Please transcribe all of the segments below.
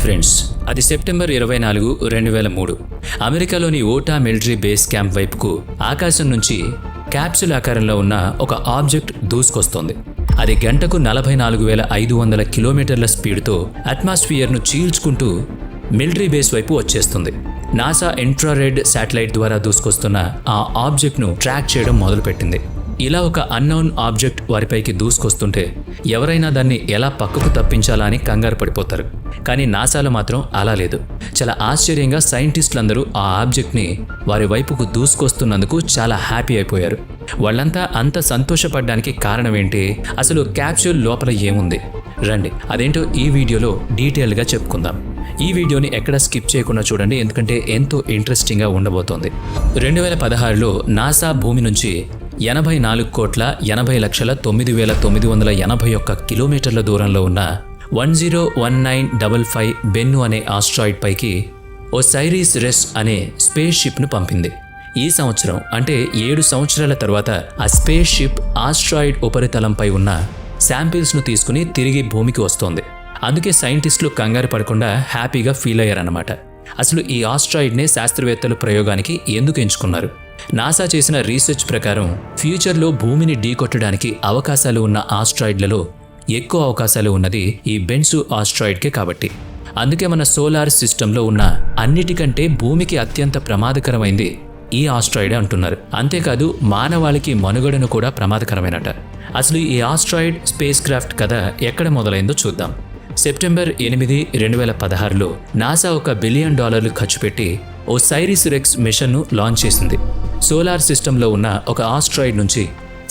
Hi friends, అది September 24, 2003 అమెరికాలోని ఓటా military base camp వైపుకు ఆకాశం నుంచి క్యాప్సూల్ ఆకారంలో ఉన్న ఒక ఆబ్జెక్ట్ దూసుకొస్తోంది. అది గంటకు 44,500 కిలోమీటర్ల స్పీడ్తో అట్మాస్ఫియర్ను చీల్చుకుంటూ మిలిటరీ బేస్ వైపు వచ్చేస్తుంది. నాసా ఇన్ఫ్రారెడ్ శాటిలైట్ ద్వారా దూసుకొస్తున్న ఆ ఆబ్జెక్ట్ను ట్రాక్ చేయడం మొదలుపెట్టింది. ఇలా ఒక అన్నోన్ ఆబ్జెక్ట్ వారిపైకి దూసుకొస్తుంటే ఎవరైనా దాన్ని ఎలా పక్కకు తప్పించాలా అని కంగారు పడిపోతారు. కానీ నాసాలో మాత్రం అలా లేదు. చాలా ఆశ్చర్యంగా సైంటిస్టులందరూ ఆ ఆబ్జెక్ట్ని వారి వైపుకు దూసుకొస్తున్నందుకు చాలా హ్యాపీ అయిపోయారు. వాళ్ళంతా అంత సంతోషపడడానికి కారణం ఏంటి? అసలు క్యాప్సూల్ లోపల ఏముంది? రండి అదేంటో ఈ వీడియోలో డీటెయిల్గా చెప్పుకుందాం. ఈ వీడియోని ఎక్కడ స్కిప్ చేయకుండా చూడండి, ఎందుకంటే ఎంతో ఇంట్రెస్టింగ్గా ఉండబోతోంది. 2016లో నాసా భూమి నుంచి 84,80,09,981 కిలోమీటర్ల దూరంలో ఉన్న 101955 బెన్ను అనే ఆస్ట్రాయిడ్ పైకి ఒసైరిస్ రెస్ అనే స్పేస్ షిప్ను పంపింది. ఈ సంవత్సరం అంటే 7 సంవత్సరాల తర్వాత ఆ స్పేస్ షిప్ ఆస్ట్రాయిడ్ ఉపరితలంపై ఉన్న శాంపిల్స్ను తీసుకుని తిరిగి భూమికి వస్తోంది. అందుకే సైంటిస్టులు కంగారు పడకుండా హ్యాపీగా ఫీల్ అయ్యారన్నమాట. అసలు ఈ ఆస్ట్రాయిడ్నే శాస్త్రవేత్తలు ప్రయోగానికి ఎందుకు ఎంచుకున్నారు? నాసా చేసిన రీసెర్చ్ ప్రకారం ఫ్యూచర్లో భూమిని ఢీకొట్టడానికి అవకాశాలు ఉన్న ఆస్ట్రాయిడ్లలో ఎక్కువ అవకాశాలు ఉన్నది ఈ బెన్సు ఆస్ట్రాయిడ్కే కాబట్టి. అందుకే మన సోలార్ సిస్టంలో ఉన్న అన్నిటికంటే భూమికి అత్యంత ప్రమాదకరమైంది ఈ ఆస్ట్రాయిడ్ అంటున్నారు. అంతేకాదు మానవాళికి మనుగడను కూడా ప్రమాదకరమైనట. అసలు ఈ ఆస్ట్రాయిడ్ స్పేస్ క్రాఫ్ట్ కథ ఎక్కడ మొదలైందో చూద్దాం. సెప్టెంబర్ 8, 2016లో నాసా $1 బిలియన్ ఖర్చు పెట్టి ఒసైరిస్ రెక్స్ మిషన్ను లాంచ్ చేసింది. సోలార్ సిస్టంలో ఉన్న ఒక ఆస్ట్రాయిడ్ నుంచి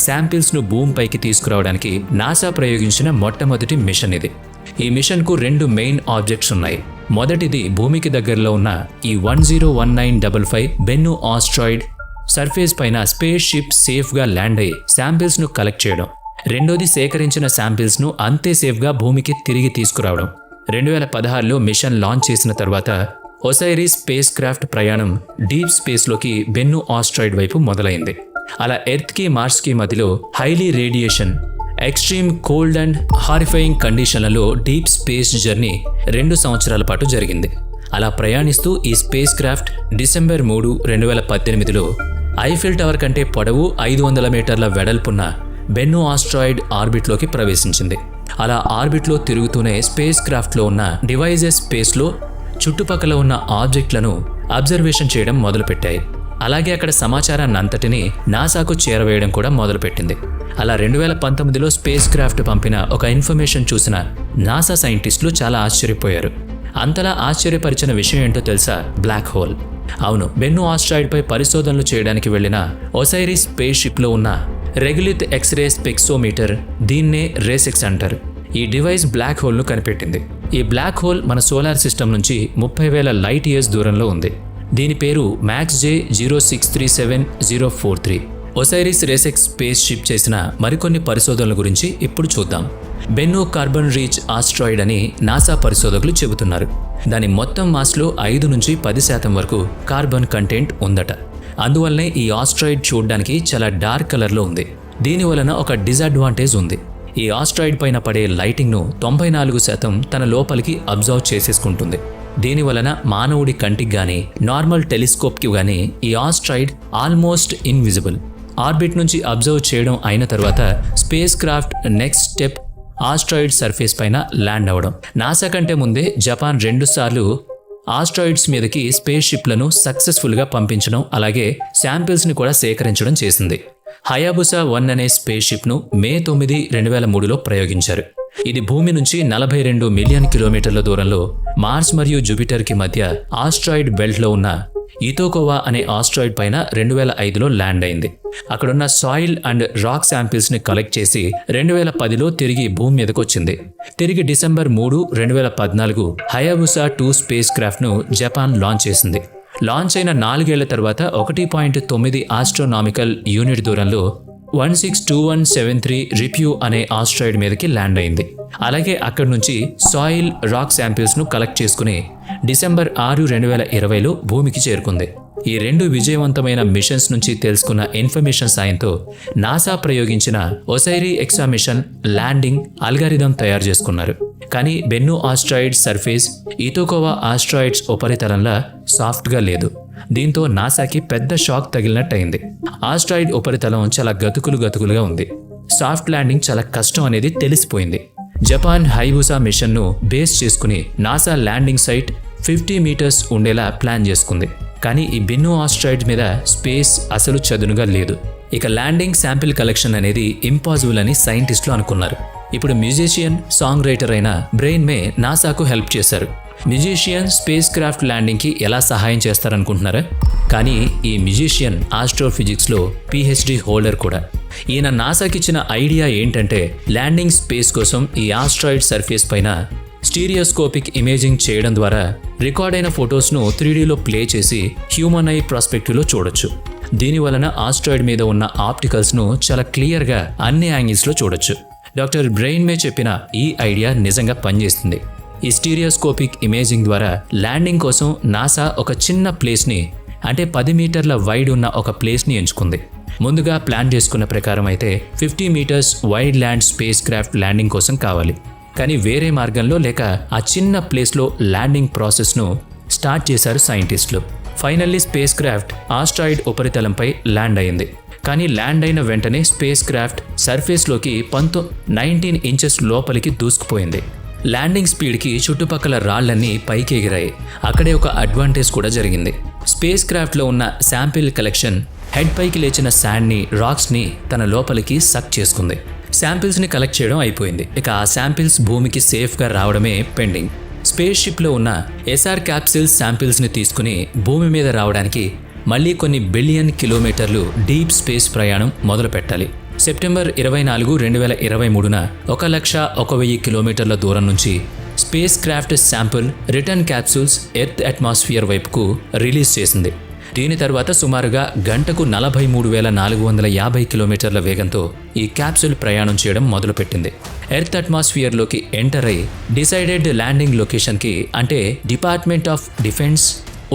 శాంపిల్స్ను భూమిపైకి తీసుకురావడానికి నాసా ప్రయోగించిన మొట్టమొదటి మిషన్ ఇది. ఈ మిషన్కు 2 మెయిన్ ఆబ్జెక్ట్స్ ఉన్నాయి. మొదటిది భూమికి దగ్గరలో ఉన్న ఈ 101955 బెన్ను ఆస్ట్రాయిడ్ సర్ఫేస్ పైన స్పేస్ షిప్ సేఫ్గా ల్యాండ్ అయ్యి శాంపిల్స్ను కలెక్ట్ చేయడం. రెండోది సేకరించిన శాంపిల్స్ను అంతే సేఫ్గా భూమికి తిరిగి తీసుకురావడం. 2016లో మిషన్ లాంచ్ చేసిన తర్వాత ఒసైరిస్ స్పేస్ క్రాఫ్ట్ ప్రయాణం డీప్ స్పేస్లోకి బెన్ను ఆస్ట్రాయిడ్ వైపు మొదలైంది. అలా ఎర్త్కి మార్స్కి మధ్యలో highly radiation, extreme cold and horrifying కండిషన్లలో డీప్ స్పేస్ జర్నీ 2 సంవత్సరాల పాటు జరిగింది. అలా ప్రయాణిస్తూ ఈ స్పేస్ క్రాఫ్ట్ డిసెంబర్ 3, 2018లో ఐఫిల్ టవర్ కంటే పొడవు 500 మీటర్ల వెడల్పున్న బెన్ను ఆస్ట్రాయిడ్ ఆర్బిట్లోకి ప్రవేశించింది. అలా ఆర్బిట్లో తిరుగుతూనే స్పేస్ క్రాఫ్ట్లో ఉన్న డివైజెస్ స్పేస్లో చుట్టుపక్కల ఉన్న ఆబ్జెక్ట్లను అబ్జర్వేషన్ చేయడం మొదలుపెట్టాయి. అలాగే అక్కడ సమాచారాన్ని అంతటినీ నాసాకు చేరవేయడం కూడా మొదలుపెట్టింది. అలా 2019లో స్పేస్ క్రాఫ్ట్ పంపిన ఒక ఇన్ఫర్మేషన్ చూసిన నాసా సైంటిస్టులు చాలా ఆశ్చర్యపోయారు. అంతలా ఆశ్చర్యపరిచిన విషయం ఏంటో తెలుసా? Black hole. అవును, బెన్ను ఆస్ట్రాయిడ్పై పరిశోధనలు చేయడానికి వెళ్లిన ఒసైరిస్ స్పేస్ షిప్లో ఉన్న రెగ్యులిత్ ఎక్స్రే స్పెక్సోమీటర్, దీన్నే రేసెక్స్ అంటారు. ఈ డివైస్ బ్లాక్ హోల్ను కనిపెట్టింది. ఈ బ్లాక్ హోల్ మన సోలార్ సిస్టమ్ నుంచి 30,000 లైట్ ఇయర్స్ దూరంలో ఉంది. దీని పేరు MAXJ 0637043. ఒసైరిస్ రేసెక్స్ స్పేస్ షిప్ చేసిన మరికొన్ని పరిశోధనల గురించి ఇప్పుడు చూద్దాం. బెన్ను కార్బన్ రీచ్ ఆస్ట్రాయిడ్ అని నాసా పరిశోధకులు చెబుతున్నారు. దాని మొత్తం మాస్లో 5 నుంచి 10% వరకు కార్బన్ కంటెంట్ ఉందట. అందువల్లనే ఈ ఆస్ట్రాయిడ్ చూడడానికి చాలా డార్క్ కలర్లో ఉంది. దీనివలన ఒక డిసడ్వాంటేజ్ ఉంది. ఈ ఆస్ట్రాయిడ్ పైన పడే లైటింగ్ను 94% తన లోపలికి అబ్జర్వ్ చేసేసుకుంటుంది. దీనివలన మానవుడి కంటికి గానీ నార్మల్ టెలిస్కోప్కి గానీ ఈ ఆస్ట్రాయిడ్ ఆల్మోస్ట్ ఇన్విజిబుల్. ఆర్బిట్ నుంచి అబ్జర్వ్ చేయడం అయిన తర్వాత space craft next step asteroid surface పైన ల్యాండ్ అవ్వడం. నాసా కంటే ముందే జపాన్ 2 సార్లు ఆస్ట్రాయిడ్స్ మీదకి స్పేస్ షిప్లను సక్సెస్ఫుల్గా పంపించడం, అలాగే శాంపిల్స్ని కూడా సేకరించడం చేసింది. హయాబుసా 1 అనే స్పేస్ షిప్ను మే 9, 2003లో ప్రయోగించారు. ఇది భూమి నుంచి 42 మిలియన్ కిలోమీటర్ల దూరంలో మార్స్ మరియు జూపిటర్కి మధ్య ఆస్ట్రాయిడ్ బెల్ట్లో ఉన్న ఇతోకోవా అనే ఆస్ట్రాయిడ్ పైన 2005లో ల్యాండ్ అయింది. అక్కడున్న సాయిల్ అండ్ రాక్ శాంపిల్స్ని కలెక్ట్ చేసి 2010లో తిరిగి భూమి మీదకు వచ్చింది. తిరిగి డిసెంబర్ 3, 2014 హయాబుసా 2 స్పేస్ క్రాఫ్ట్ను జపాన్ లాంచ్ చేసింది. లాంచ్ అయిన 4 ఏళ్ల తర్వాత 1.9 ఆస్ట్రోనామికల్ యూనిట్ దూరంలో 162173 రిప్యూ అనే ఆస్ట్రాయిడ్ మీదకి ల్యాండ్ అయింది. అలాగే అక్కడి నుంచి సాయిల్, రాక్ శాంపిల్స్ను కలెక్ట్ చేసుకుని డిసెంబర్ 6, 2020లో భూమికి చేరుకుంది. ఈ 2 విజయవంతమైన మిషన్స్ నుంచి తెలుసుకున్న ఇన్ఫర్మేషన్ సాయంతో నాసా ప్రయోగించిన ఒసైరి ఎక్సా మిషన్ ల్యాండింగ్ అల్గారిథం తయారు చేసుకున్నారు. కానీ బెన్ను ఆస్ట్రాయిడ్ సర్ఫేస్ ఇతోకోవా ఆస్ట్రాయిడ్స్ ఉపరితలంలా సాఫ్ట్గా లేదు. దీంతో నాసాకి పెద్ద షాక్ తగిలినట్టయింది. ఆస్ట్రాయిడ్ ఉపరితలం చాలా గతుకులుగా ఉంది. సాఫ్ట్ ల్యాండింగ్ చాలా కష్టం అనేది తెలిసిపోయింది. జపాన్ హైబుసా మిషన్ను బేస్ చేసుకుని నాసా ల్యాండింగ్ సైట్ 50 మీటర్స్ ఉండేలా ప్లాన్ చేసుకుంది. కానీ ఈ బెన్ను ఆస్ట్రాయిడ్ మీద స్పేస్ అసలు చదునుగా లేదు. ఇక ల్యాండింగ్ శాంపిల్ కలెక్షన్ అనేది ఇంపాసిబుల్ అని సైంటిస్టులు అనుకున్నారు. ఇప్పుడు మ్యూజిషియన్, సాంగ్ రైటర్ అయిన బ్రెయిన్ మే నాసాకు హెల్ప్ చేశారు. మ్యూజిషియన్ స్పేస్ క్రాఫ్ట్ ల్యాండింగ్కి ఎలా సహాయం చేస్తారనుకుంటున్నారా? కానీ ఈ మ్యూజిషియన్ ఆస్ట్రోఫిజిక్స్లో PhD హోల్డర్ కూడా. ఈయన నాసాకిచ్చిన ఐడియా ఏంటంటే ల్యాండింగ్ స్పేస్ కోసం ఈ ఆస్ట్రాయిడ్ సర్ఫేస్ పైన స్టీరియోస్కోపిక్ ఇమేజింగ్ చేయడం ద్వారా రికార్డ్ అయిన ఫొటోస్ను 3Dలో ప్లే చేసి హ్యూమన్ ఐ ప్రాస్పెక్టివ్లో చూడొచ్చు. దీని వలన ఆస్ట్రాయిడ్ మీద ఉన్న ఆప్టికల్స్ను చాలా క్లియర్గా అన్ని యాంగిల్స్లో చూడొచ్చు. డాక్టర్ బ్రెయిన్ మే చెప్పిన ఈ ఐడియా నిజంగా పనిచేస్తుంది. ఈ స్టీరియోస్కోపిక్ ఇమేజింగ్ ద్వారా ల్యాండింగ్ కోసం నాసా ఒక చిన్న ప్లేస్ని, అంటే 10 మీటర్ల వైడ్ ఉన్న ఒక ప్లేస్ని ఎంచుకుంది. ముందుగా ప్లాన్ చేసుకున్న ప్రకారం అయితే 50 metres wide land spacecraft landing కోసం కావాలి. కానీ వేరే మార్గంలో లేక ఆ చిన్న ప్లేస్లో ల్యాండింగ్ ప్రాసెస్ను స్టార్ట్ చేశారు సైంటిస్టులు. ఫైనల్లీ స్పేస్ క్రాఫ్ట్ ఆస్ట్రాయిడ్ ఉపరితలంపై ల్యాండ్ అయింది. కానీ ల్యాండ్ అయిన వెంటనే స్పేస్ క్రాఫ్ట్ సర్ఫేస్లోకి 19 ఇంచెస్ లోపలికి దూసుకుపోయింది. ల్యాండింగ్ స్పీడ్కి చుట్టుపక్కల రాళ్లన్నీ పైకి ఎగిరాయి. అక్కడే ఒక అడ్వాంటేజ్ కూడా జరిగింది. స్పేస్ క్రాఫ్ట్లో ఉన్న శాంపిల్ కలెక్షన్ హెడ్ పైకి లేచిన శాండ్ని, రాక్స్ని తన లోపలికి సక్ చేసుకుంది. శాంపిల్స్ని కలెక్ట్ చేయడం అయిపోయింది. ఇక ఆ శాంపిల్స్ భూమికి సేఫ్గా రావడమే పెండింగ్. స్పేస్ షిప్లో ఉన్న SR క్యాప్సిల్స్ శాంపిల్స్ని తీసుకుని భూమి మీద రావడానికి మళ్ళీ కొన్ని బిలియన్ కిలోమీటర్లు డీప్ స్పేస్ ప్రయాణం మొదలు పెట్టాలి. సెప్టెంబర్ 24, 2023న 1,01,000 కిలోమీటర్ల దూరం నుంచి space craft sample return capsules earth atmosphere వైపుకు రిలీజ్ చేసింది. దీని తర్వాత సుమారుగా గంటకు 43,450 కిలోమీటర్ల వేగంతో ఈ క్యాప్సూల్ ప్రయాణం చేయడం మొదలుపెట్టింది. ఎర్త్ అట్మాస్ఫియర్లోకి ఎంటర్ అయి డిసైడెడ్ ల్యాండింగ్ లొకేషన్కి, అంటే department of defence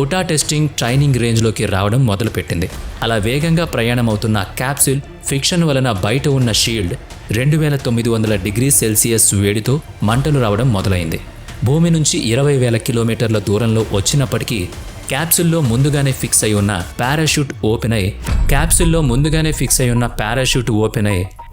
Utah testing training రేంజ్లోకి రావడం మొదలుపెట్టింది. అలా వేగంగా ప్రయాణం అవుతున్న క్యాప్సూల్ ఫిక్షన్ వలన బయట ఉన్న షీల్డ్ 2900 డిగ్రీ సెల్సియస్ వేడితో మంటలు రావడం మొదలైంది. భూమి నుంచి 20,000 కిలోమీటర్ల దూరంలో వచ్చినప్పటికీ క్యాప్సూల్లో ముందుగానే ఫిక్స్ అయి ఉన్న పారాషూట్ ఓపెన్ అయి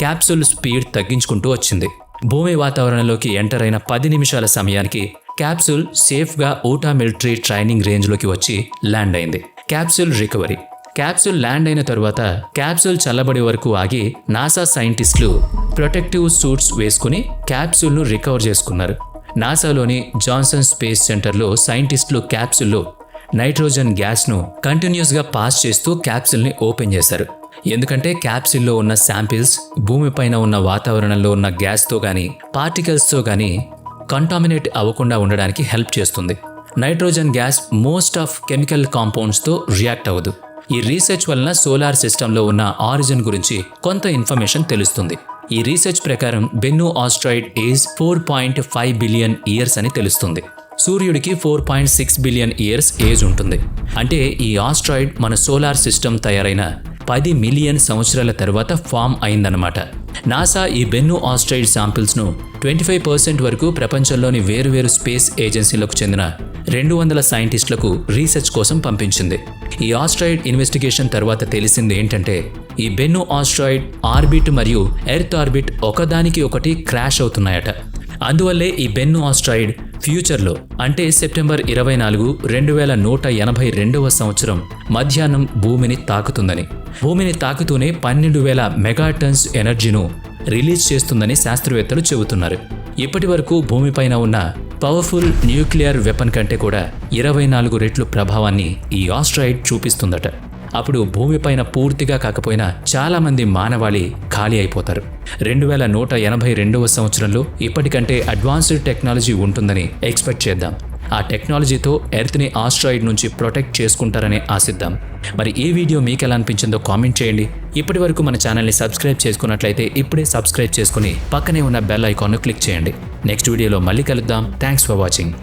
క్యాప్సూల్ స్పీడ్ తగ్గించుకుంటూ వచ్చింది. భూమి వాతావరణంలోకి ఎంటర్ అయిన 10 నిమిషాల సమయానికి క్యాప్సూల్ సేఫ్గా ఊటా మిలిటరీ ట్రైనింగ్ రేంజ్లోకి వచ్చి ల్యాండ్ అయింది. Capsule recovery. క్యాప్సూల్ ల్యాండ్ అయిన తరువాత క్యాప్సూల్ చల్లబడి వరకు ఆగి నాసా సైంటిస్టులు ప్రొటెక్టివ్ సూట్స్ వేసుకుని క్యాప్సూల్ను రికవర్ చేసుకున్నారు. నాసాలోని జాన్సన్ స్పేస్ సెంటర్లో సైంటిస్టులు క్యాప్సూల్లో నైట్రోజన్ గ్యాస్ను కంటిన్యూస్గా పాస్ చేస్తూ క్యాప్సూల్ని ఓపెన్ చేశారు. ఎందుకంటే క్యాప్సూల్లో ఉన్న శాంపిల్స్ భూమిపైన ఉన్న వాతావరణంలో ఉన్న గ్యాస్తో కానీ పార్టికల్స్తో కానీ కంటామినేట్ అవ్వకుండా ఉండడానికి హెల్ప్ చేస్తుంది. Nitrogen gas most of chemical కాంపౌండ్స్తో రియాక్ట్ అవ్వదు. ఈ రీసెర్చ్ వలన సోలార్ సిస్టంలో ఉన్న ఆరిజిన్ గురించి కొంత ఇన్ఫర్మేషన్ తెలుస్తుంది. ఈ రీసెర్చ్ ప్రకారం బెన్ను ఆస్ట్రాయిడ్ ఏజ్ 4.5 బిలియన్ ఇయర్స్ అని తెలుస్తుంది. సూర్యుడికి 4.6 బిలియన్ ఇయర్స్ ఏజ్ ఉంటుంది. అంటే ఈ ఆస్ట్రాయిడ్ మన సోలార్ సిస్టమ్ తయారైన 10 మిలియన్ సంవత్సరాల తర్వాత ఫామ్ అయిందన్నమాట. నాసా ఈ బెన్ను ఆస్ట్రాయిడ్ శాంపిల్స్ను 25% వరకు ప్రపంచంలోని వేరువేరు స్పేస్ ఏజెన్సీలకు చెందిన 200 సైంటిస్టులకు రీసెర్చ్ కోసం పంపించింది. ఈ ఆస్ట్రాయిడ్ ఇన్వెస్టిగేషన్ తర్వాత తెలిసింది ఏంటంటే ఈ బెన్ను ఆస్ట్రాయిడ్ ఆర్బిట్ మరియు ఎర్త్ ఆర్బిట్ ఒకదానికి ఒకటి క్రాష్ అవుతున్నాయట. అందువల్లే ఈ బెన్ను ఆస్ట్రాయిడ్ ఫ్యూచర్లో, అంటే సెప్టెంబర్ 24, 2182వ సంవత్సరం మధ్యాహ్నం భూమిని తాకుతుందని, భూమిని తాకుతూనే 12,000 మెగాటన్స్ ఎనర్జీను రిలీజ్ చేస్తుందని శాస్త్రవేత్తలు చెబుతున్నారు. ఇప్పటి వరకు భూమిపైన ఉన్న పవర్ఫుల్ న్యూక్లియర్ వెపన్ కంటే కూడా 24 రెట్లు ప్రభావాన్ని ఈ ఆస్ట్రాయిడ్ చూపిస్తుందట. అప్పుడు భూమిపైన పూర్తిగా కాకపోయినా చాలామంది మానవాళి ఖాళీ అయిపోతారు. 2182వ సంవత్సరంలో ఇప్పటికంటే అడ్వాన్స్డ్ టెక్నాలజీ ఉంటుందని ఎక్స్పెక్ట్ చేద్దాం. ఆ టెక్నాలజీతో ఎర్త్ని ఆస్ట్రాయిడ్ నుంచి ప్రొటెక్ట్ చేసుకుంటారని ఆశిద్దాం. మరి ఈ వీడియో మీకు ఎలా అనిపించిందో కామెంట్ చేయండి. ఇప్పటి వరకు మన ఛానల్ని సబ్స్క్రైబ్ చేసుకున్నట్లయితే ఇప్పుడే సబ్స్క్రైబ్ చేసుకుని పక్కనే ఉన్న బెల్ ఐకాన్ను క్లిక్ చేయండి. నెక్స్ట్ వీడియోలో మళ్ళీ కలుద్దాం. Thanks for watching.